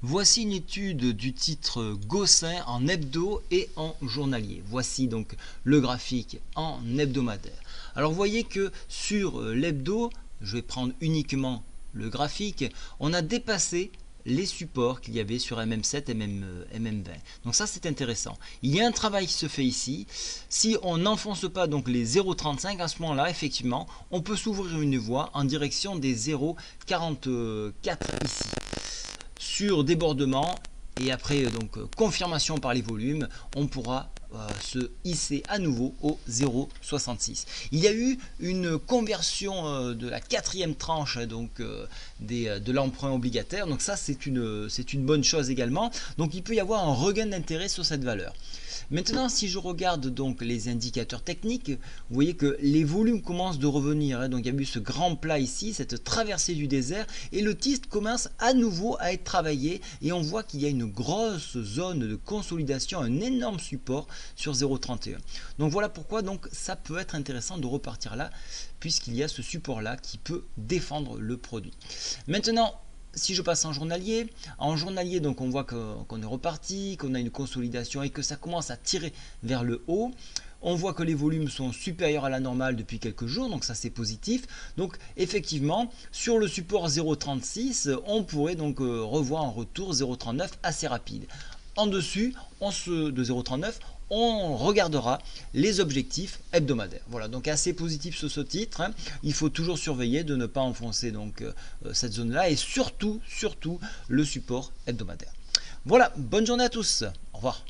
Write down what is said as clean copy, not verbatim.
Voici une étude du titre Gossin en hebdo et en journalier. Voici donc le graphique en hebdomadaire. Alors vous voyez que sur l'hebdo, je vais prendre uniquement le graphique, on a dépassé les supports qu'il y avait sur MM7 et MM20. Donc ça c'est intéressant. Il y a un travail qui se fait ici. Si on n'enfonce pas donc les 0,35, à ce moment-là, effectivement, on peut s'ouvrir une voie en direction des 0,44 ici. Sur débordement et après donc confirmation par les volumes, on pourra se hisser à nouveau au 0,66. Il y a eu une conversion de la quatrième tranche donc de l'emprunt obligataire, donc ça c'est une bonne chose également. Donc il peut y avoir un regain d'intérêt sur cette valeur. Maintenant, si je regarde donc les indicateurs techniques, vous voyez que les volumes commencent de revenir. Donc il y a eu ce grand plat ici, cette traversée du désert, et le titre commence à nouveau à être travaillé. Et on voit qu'il y a une grosse zone de consolidation, un énorme support sur 0,31. Donc voilà pourquoi donc ça peut être intéressant de repartir là, puisqu'il y a ce support là qui peut défendre le produit. Maintenant, si je passe en journalier donc on voit qu'on est reparti, qu'on a une consolidation et que ça commence à tirer vers le haut. On voit que les volumes sont supérieurs à la normale depuis quelques jours, donc ça c'est positif. Donc effectivement, sur le support 0,36, on pourrait donc revoir un retour 0,39 assez rapide. En dessus, de 0,39, on regardera les objectifs hebdomadaires. Voilà, donc assez positif sur ce titre. Hein. Il faut toujours surveiller de ne pas enfoncer donc cette zone-là et surtout le support hebdomadaire. Voilà, bonne journée à tous. Au revoir.